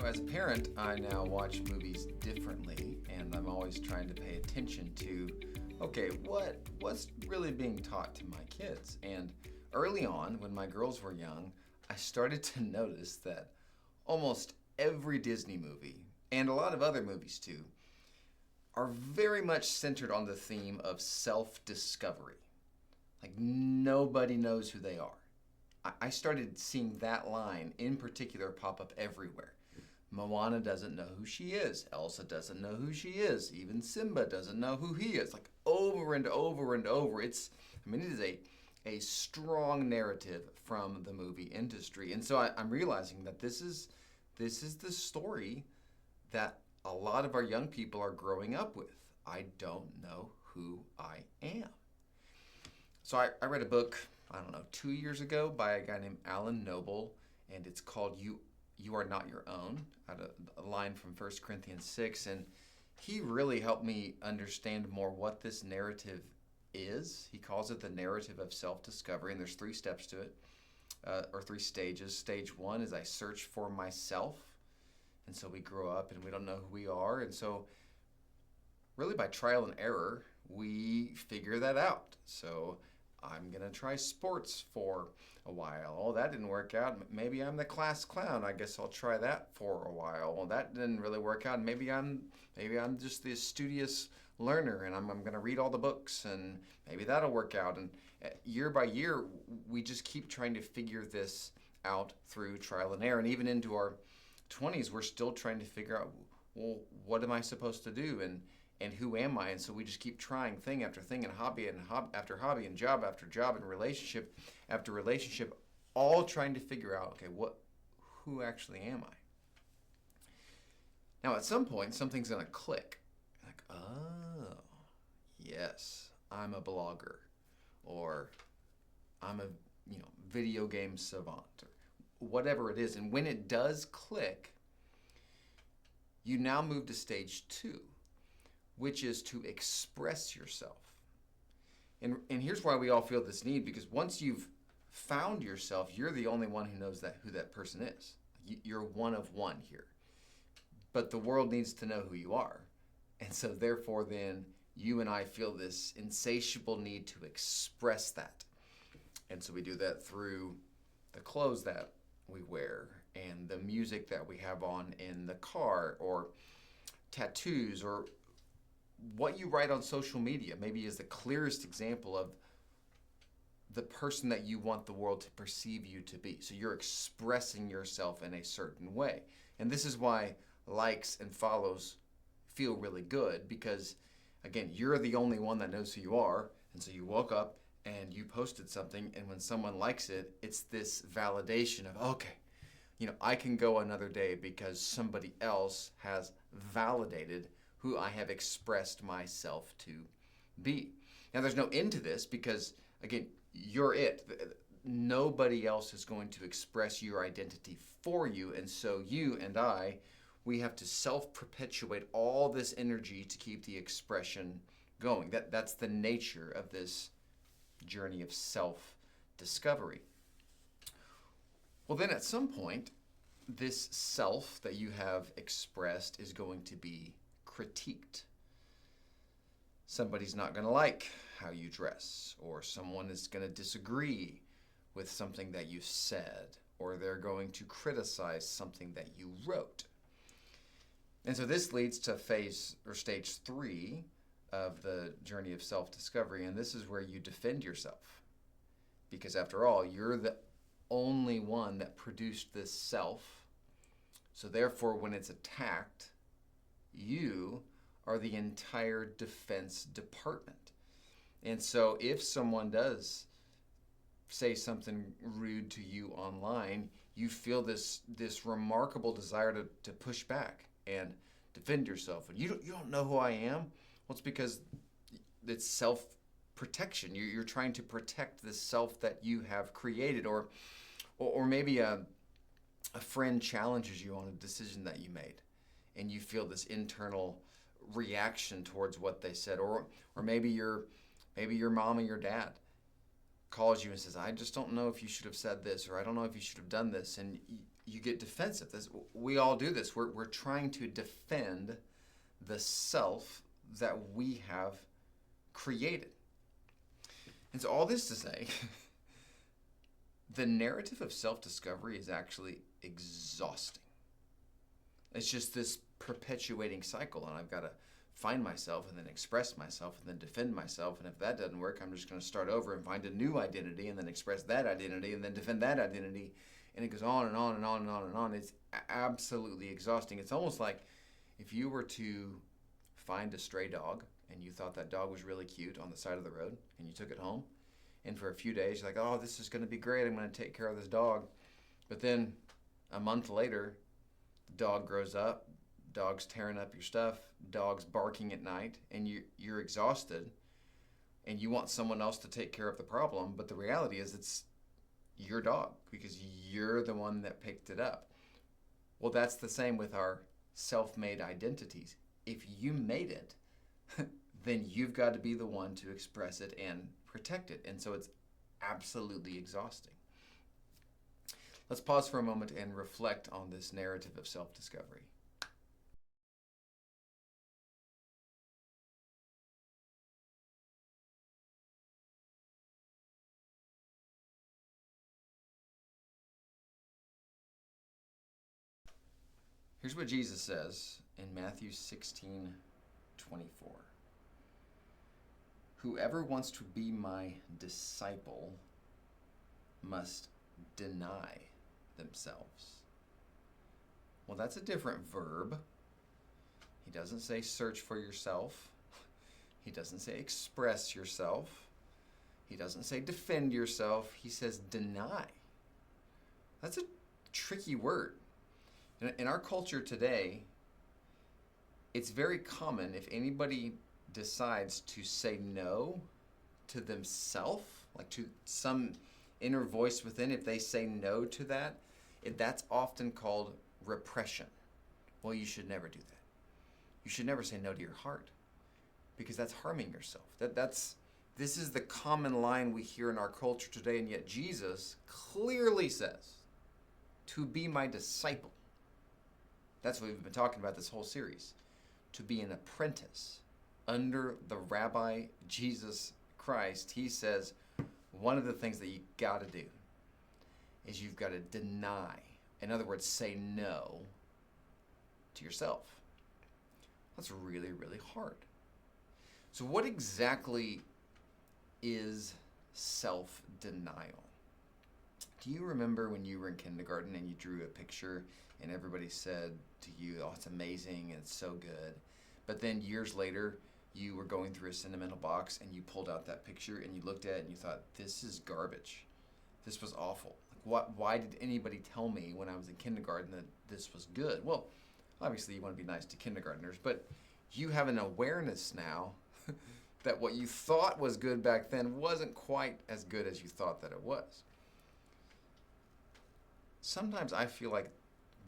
As a parent, I now watch movies differently, and I'm always trying to pay attention to, okay, what's really being taught to my kids? And early on, when my girls were young, I started to notice that almost every Disney movie, and a lot of other movies too, are very much centered on the theme of self-discovery. Like nobody knows who they are. I started seeing that line in particular pop up everywhere. Moana doesn't know who she is. Elsa doesn't know who she is. Even Simba doesn't know who he is. Like over and over and over. It is a strong narrative from the movie industry. And so I'm realizing that this is the story that a lot of our young people are growing up with. I don't know who I am. So I read a book, 2 years ago by a guy named Alan Noble, and it's called You Are Not Your Own, a line from 1 Corinthians 6, and he really helped me understand more what this narrative is. He calls it the narrative of self-discovery, and there's 3 steps to it, or 3 stages. Stage 1 is I search for myself, and so we grow up and we don't know who we are, and so really by trial and error, we figure that out. So I'm going to try sports for a while. Oh, that didn't work out. Maybe I'm the class clown. I guess I'll try that for a while. Well, that didn't really work out. Maybe I'm just the studious learner and I'm going to read all the books and maybe that'll work out. And year by year, we just keep trying to figure this out through trial and error. And even into our 20s, we're still trying to figure out, well, what am I supposed to do? And who am I? And so we just keep trying thing after thing and hobby after hobby and job after job and relationship after relationship, all trying to figure out, okay, who actually am I? Now at some point, something's going to click. Like, oh, yes, I'm a blogger, or I'm a video game savant, or whatever it is. And when it does click, you now move to stage 2. Which is to express yourself. And here's why we all feel this need, because once you've found yourself, you're the only one who knows who that person is. You're one of one here. But the world needs to know who you are. And so therefore then you and I feel this insatiable need to express that. And so we do that through the clothes that we wear and the music that we have on in the car, or tattoos, or what you write on social media maybe is the clearest example of the person that you want the world to perceive you to be. So you're expressing yourself in a certain way. And this is why likes and follows feel really good, because again, you're the only one that knows who you are. And so you woke up and you posted something, and when someone likes it, it's this validation of, okay, I can go another day because somebody else has validated who I have expressed myself to be. Now, there's no end to this because, again, you're it. Nobody else is going to express your identity for you, and so you and I, we have to self-perpetuate all this energy to keep the expression going. That's the nature of this journey of self-discovery. Well, then at some point, this self that you have expressed is going to be critiqued. Somebody's not going to like how you dress, or someone is going to disagree with something that you said, or they're going to criticize something that you wrote. And so this leads to phase or stage 3 of the journey of self-discovery, and this is where you defend yourself. Because after all, you're the only one that produced this self. So therefore, when it's attacked, you are the entire defense department. And so if someone does say something rude to you online, you feel this remarkable desire to push back and defend yourself. And you don't know who I am? Well, it's because it's self-protection. You're trying to protect the self that you have created, or maybe a friend challenges you on a decision that you made, and you feel this internal reaction towards what they said, or maybe your mom and your dad calls you and says, I just don't know if you should have said this, or I don't know if you should have done this, and you get defensive. We all do this. We're trying to defend the self that we have created. And so all this to say, the narrative of self-discovery is actually exhausting. It's just this perpetuating cycle, and I've got to find myself and then express myself and then defend myself, and if that doesn't work, I'm just going to start over and find a new identity and then express that identity and then defend that identity, and it goes on and on and on and on and on. It's absolutely exhausting. It's almost like if you were to find a stray dog and you thought that dog was really cute on the side of the road and you took it home, and for a few days you're like, oh, this is going to be great, I'm going to take care of this dog. But then a month later, the dog grows up, dog's tearing up your stuff, dog's barking at night, and you're exhausted and you want someone else to take care of the problem, but the reality is it's your dog because you're the one that picked it up. Well, that's the same with our self-made identities. If you made it, then you've got to be the one to express it and protect it. And so it's absolutely exhausting. Let's pause for a moment and reflect on this narrative of self-discovery. Here's what Jesus says in Matthew 16:24. Whoever wants to be my disciple must deny themselves. Well, that's a different verb. He doesn't say search for yourself. He doesn't say express yourself. He doesn't say defend yourself. He says deny. That's a tricky word. In our culture today, it's very common if anybody decides to say no to themselves, like to some inner voice within, if they say no to that, that's often called repression. Well, you should never do that. You should never say no to your heart because that's harming yourself. This is the common line we hear in our culture today, and yet Jesus clearly says, to be my disciple. That's what we've been talking about this whole series. To be an apprentice under the Rabbi Jesus Christ, he says one of the things that you got to do is you've got to deny. In other words, say no to yourself. That's really, really hard. So what exactly is self-denial? Do you remember when you were in kindergarten and you drew a picture and everybody said to you, oh, it's amazing and it's so good. But then years later, you were going through a sentimental box and you pulled out that picture and you looked at it and you thought, this is garbage. This was awful. Like, why did anybody tell me when I was in kindergarten that this was good? Well, obviously you want to be nice to kindergartners, but you have an awareness now that what you thought was good back then wasn't quite as good as you thought that it was. Sometimes I feel like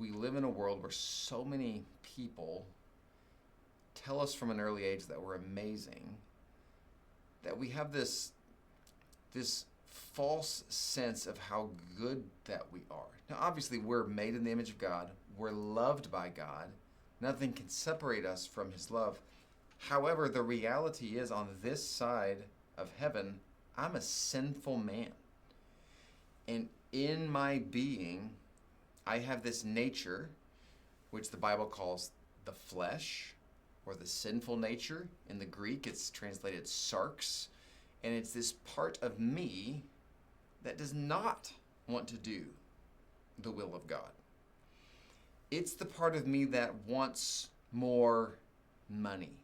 we live in a world where so many people tell us from an early age that we're amazing, that we have this false sense of how good that we are. Now, obviously, we're made in the image of God. We're loved by God. Nothing can separate us from his love. However, the reality is on this side of heaven, I'm a sinful man. And in my being, I have this nature, which the Bible calls the flesh, or the sinful nature. In the Greek, it's translated sarx. And it's this part of me that does not want to do the will of God. It's the part of me that wants more money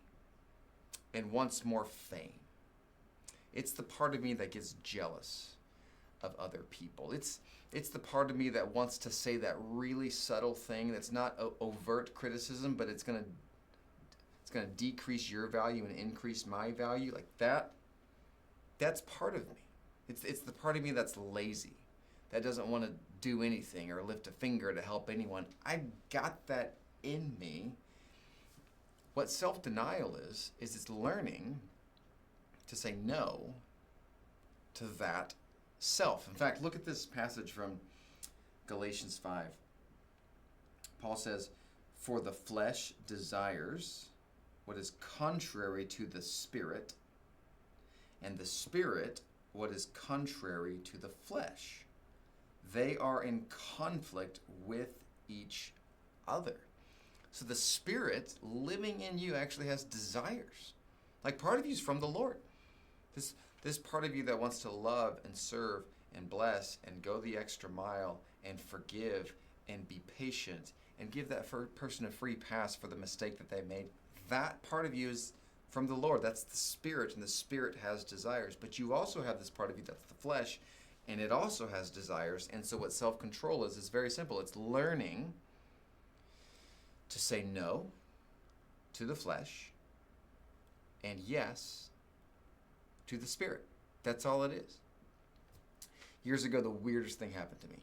and wants more fame. It's the part of me that gets jealous of other people. It's the part of me that wants to say that really subtle thing that's not overt criticism, but it's gonna decrease your value and increase my value. Like that's part of me. It's the part of me that's lazy, that doesn't want to do anything or lift a finger to help anyone. I got that in me. What self-denial is it's learning to say no to that self. In fact, look at this passage from Galatians 5. Paul says, "For the flesh desires what is contrary to the Spirit, and the Spirit what is contrary to the flesh. They are in conflict with each other." So the Spirit living in you actually has desires. Like part of you is from the Lord. This part of you that wants to love and serve and bless and go the extra mile and forgive and be patient and give that person a free pass for the mistake that they made, that part of you is from the Lord. That's the Spirit, and the Spirit has desires. But you also have this part of you that's the flesh, and it also has desires. And so what self-control is very simple. It's learning to say no to the flesh and yes to the Spirit. That's all it is. Years ago, the weirdest thing happened to me.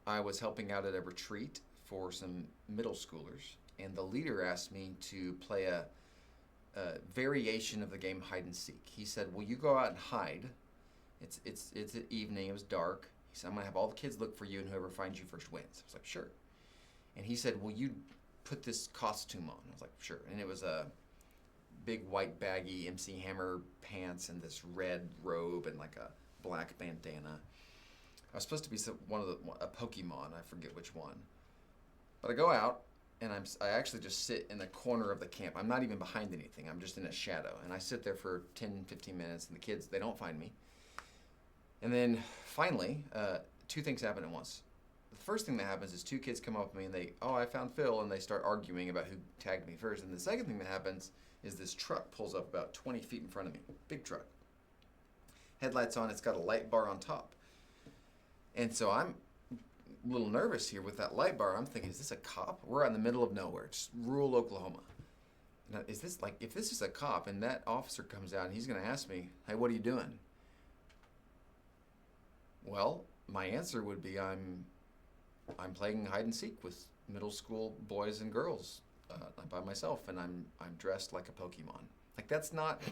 I was helping out at a retreat for some middle schoolers, and the leader asked me to play a variation of the game hide and seek. He said, "Will you go out and hide? It's at evening. It was dark." He said, "I'm going to have all the kids look for you, and whoever finds you first wins." I was like, "Sure." And he said, "Will you put this costume on?" I was like, "Sure." And it was a big white baggy MC Hammer pants and this red robe and like a black bandana. I was supposed to be a Pokemon, I forget which one. But I go out and I actually just sit in the corner of the camp. I'm not even behind anything. I'm just in a shadow. And I sit there for 10, 15 minutes, and the kids, they don't find me. And then finally, two things happen at once. The first thing that happens is two kids come up to me and I found Phil, and they start arguing about who tagged me first. And the second thing that happens is this truck pulls up about 20 feet in front of me. Big truck. Headlights on, it's got a light bar on top. And so I'm a little nervous here with that light bar. I'm thinking, is this a cop? We're out in the middle of nowhere, just rural Oklahoma. Now, is this if this is a cop and that officer comes out and he's going to ask me, "Hey, what are you doing?" Well, my answer would be, I'm playing hide and seek with middle school boys and girls by myself, and I'm dressed like a Pokemon. Like, that's not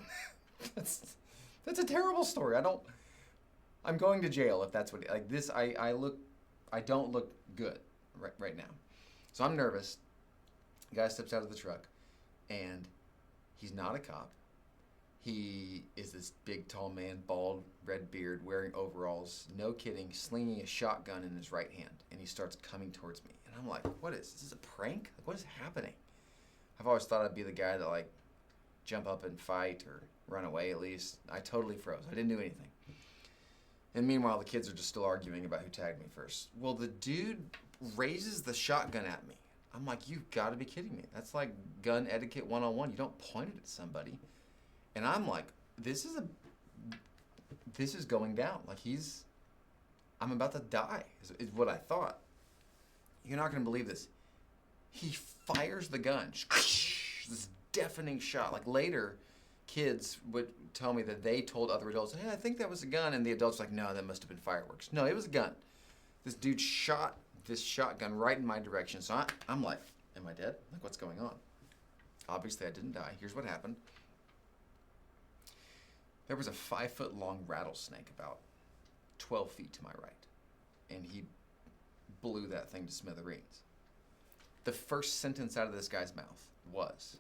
that's a terrible story. I'm going to jail if that's what like this. I don't look good right now. So I'm nervous. The guy steps out of the truck, and he's not a cop. He is this big, tall man, bald, red beard, wearing overalls, no kidding, slinging a shotgun in his right hand, and he starts coming towards me. And I'm like, what is this? Is this a prank? Like, what is happening? I've always thought I'd be the guy that, jump up and fight or run away at least. I totally froze. I didn't do anything. And meanwhile, the kids are just still arguing about who tagged me first. Well, the dude raises the shotgun at me. I'm like, you've got to be kidding me. That's like gun etiquette 101. You don't point it at somebody. And I'm like, this is going down. I'm about to die, is what I thought. You're not going to believe this. He fires the gun. This deafening shot. Like later, kids would tell me that they told other adults, "Hey, I think that was a gun." And the adults were like, "No, that must have been fireworks." No, it was a gun. This dude shot this shotgun right in my direction. So I'm like, am I dead? Like, what's going on? Obviously, I didn't die. Here's what happened. There was a 5-foot-long rattlesnake about 12 feet to my right, and he blew that thing to smithereens. The first sentence out of this guy's mouth was,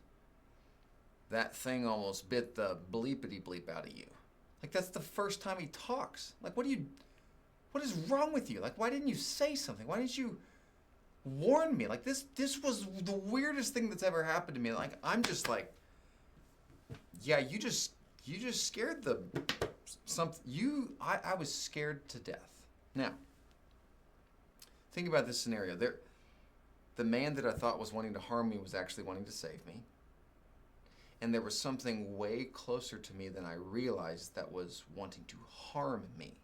"That thing almost bit the bleepity bleep out of you." Like, that's the first time he talks. Like, what is wrong with you? Like, why didn't you say something? Why didn't you warn me? Like, this was the weirdest thing that's ever happened to me. Like, I'm just like, yeah, you just scared I was scared to death. Now, think about this scenario. The man that I thought was wanting to harm me was actually wanting to save me. And there was something way closer to me than I realized that was wanting to harm me.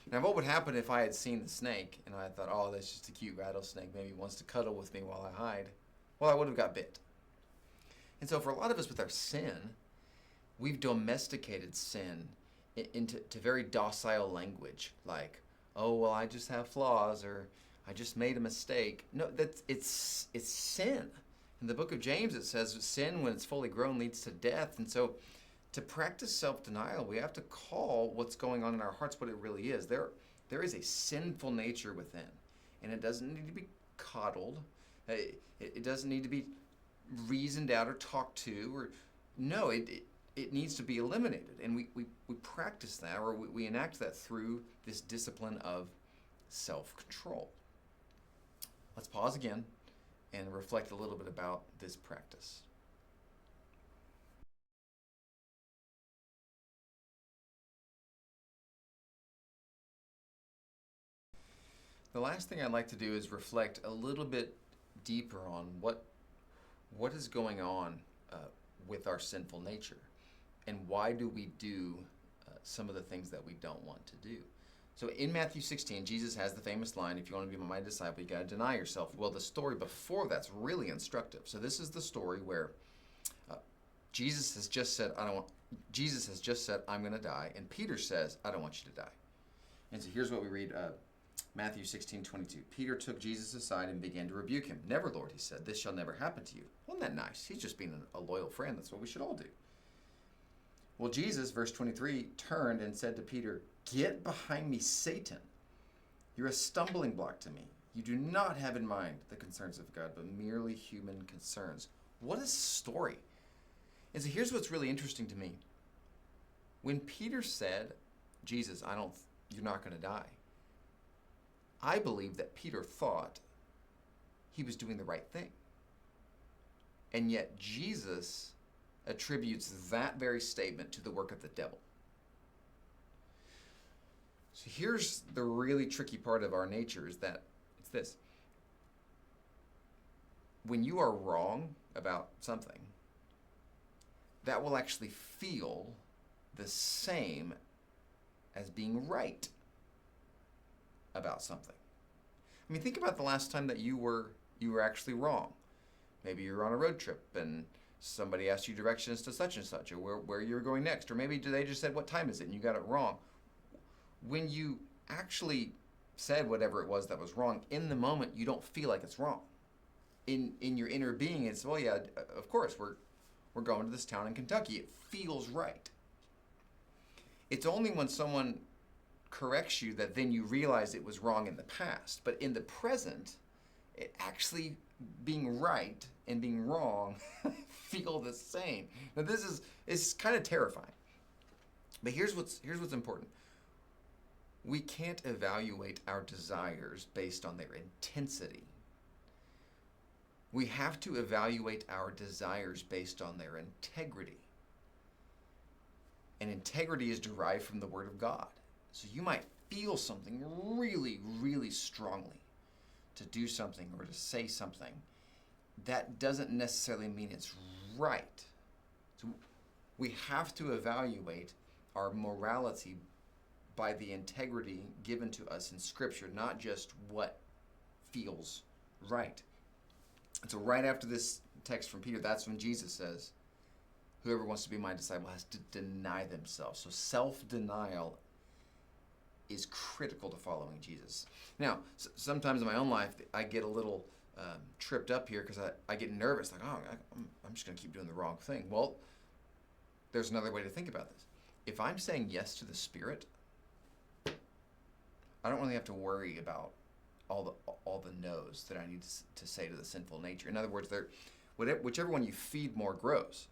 Now, what would happen if I had seen the snake and I thought, "Oh, that's just a cute rattlesnake. Maybe he wants to cuddle with me while I hide"? Well, I would have got bit. And so for a lot of us with our sin, we've domesticated sin into very docile language, like, "Oh, well, I just have flaws," or "I just made a mistake." No, it's sin. In the book of James, it says sin, when it's fully grown, leads to death. And so to practice self-denial, we have to call what's going on in our hearts what it really is. There is a sinful nature within, and it doesn't need to be coddled. It doesn't need to be reasoned out or talked to, or no, it needs to be eliminated. And we practice that, or we enact that through this discipline of self-control. Let's pause again and reflect a little bit about this practice. The last thing I'd like to do is reflect a little bit deeper on what is going on with our sinful nature, and why do we do some of the things that we don't want to do. So in Matthew 16, Jesus has the famous line, if you want to be my disciple, you got to deny yourself. Well, the story before that's really instructive. So this is the story where Jesus has just said, I'm going to die, and Peter says, I don't want you to die. And so here's what we read, Matthew 16:22. Peter took Jesus aside and began to rebuke him. Never, Lord, he said, this shall never happen to you. Wasn't that nice? He's just being a loyal friend. That's what we should all do. Well, Jesus, verse 23, turned and said to Peter, get behind me, Satan. You're a stumbling block to me. You do not have in mind the concerns of God, but merely human concerns. What a story. And so here's what's really interesting to me. When Peter said, Jesus, you're not going to die, I believe that Peter thought he was doing the right thing. And yet Jesus attributes that very statement to the work of the devil. So here's the really tricky part of our nature, is that it's this. When you are wrong about something, that will actually feel the same as being right about something. I mean, think about the last time that you were actually wrong. Maybe you were on a road trip and somebody asked you directions to such and such, or where you're going next, or maybe they just said, what time is it? And you got it wrong. When you actually said whatever it was that was wrong, in the moment, you don't feel like it's wrong. In your inner being, it's, well, yeah, of course, we're going to this town in Kentucky. It feels right. It's only when someone corrects you that then you realize it was wrong in the past. But in the present, it actually being right and being wrong feel the same. Now it's kind of terrifying. But here's what's important. We can't evaluate our desires based on their intensity. We have to evaluate our desires based on their integrity. And integrity is derived from the Word of God. So you might feel something really, really strongly to do something or to say something. That doesn't necessarily mean it's right. So we have to evaluate our morality by the integrity given to us in Scripture, not just what feels right. And so right after this text from Peter, that's when Jesus says, whoever wants to be my disciple has to deny themselves. So self-denial is critical to following Jesus. Now, sometimes in my own life, I get a little tripped up here because I get nervous, like, I'm just going to keep doing the wrong thing. Well, there's another way to think about this. If I'm saying yes to the Spirit, I don't really have to worry about all the no's that I need to say to the sinful nature. In other words, whichever one you feed more grows.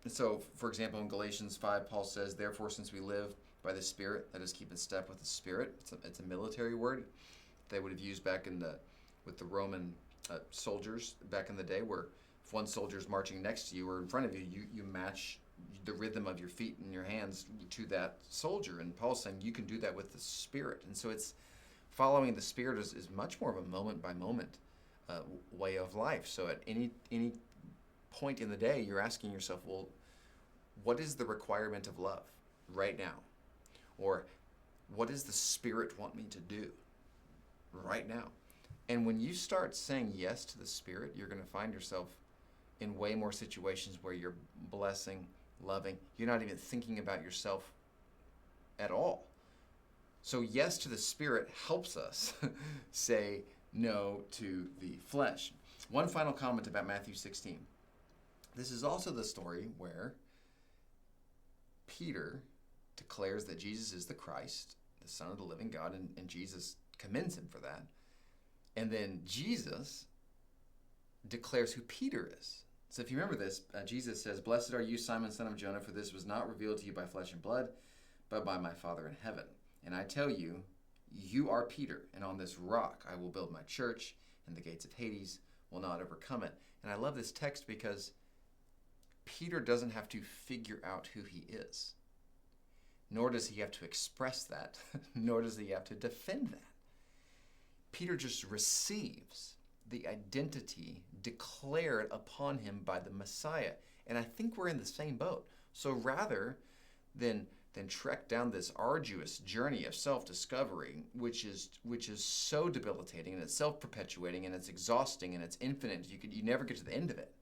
And so, for example, in Galatians 5, Paul says, therefore, since we live by the Spirit, let us keep in step with the Spirit. It's a military word they would have used back with the Roman soldiers back in the day, where if one soldier is marching next to you or in front of you, you match the rhythm of your feet and your hands to that soldier. And Paul's saying you can do that with the Spirit. And so it's following the Spirit is much more of a moment-by-moment way of life. So at any point in the day, you're asking yourself, well, what is the requirement of love right now? Or what does the Spirit want me to do right now? And when you start saying yes to the Spirit, you're going to find yourself in way more situations where you're blessing, loving. You're not even thinking about yourself at all. So yes to the Spirit helps us say no to the flesh. One final comment about Matthew 16. This is also the story where Peter declares that Jesus is the Christ, the Son of the living God, and Jesus commends him for that. And then Jesus declares who Peter is. So if you remember this, Jesus says, "Blessed are you, Simon, son of Jonah, for this was not revealed to you by flesh and blood, but by my Father in heaven. And I tell you, you are Peter, and on this rock I will build my church, and the gates of Hades will not overcome it." And I love this text because Peter doesn't have to figure out who he is, nor does he have to express that, nor does he have to defend that. Peter just receives the identity declared upon him by the Messiah. And I think we're in the same boat. So rather than trek down this arduous journey of self-discovery, which is so debilitating, and it's self-perpetuating, and it's exhausting, and it's infinite, you never get to the end of it.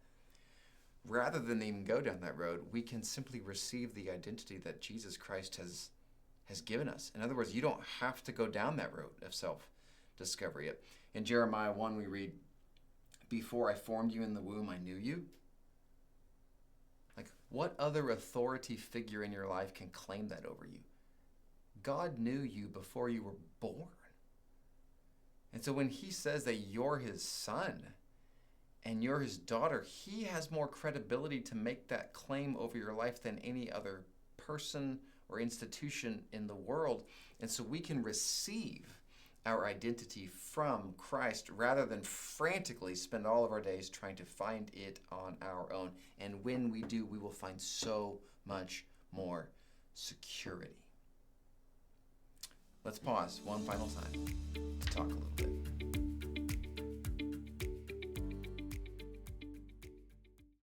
Rather than even go down that road, we can simply receive the identity that Jesus Christ has given us. In other words, you don't have to go down that road of self-discovery. In Jeremiah 1, we read, "Before I formed you in the womb, I knew you." Like, what other authority figure in your life can claim that over you? God knew you before you were born. And so when he says that you're his son and you're his daughter, he has more credibility to make that claim over your life than any other person or institution in the world. And so we can receive our identity from Christ rather than frantically spend all of our days trying to find it on our own. And when we do, we will find so much more security. Let's pause one final time to talk a little bit.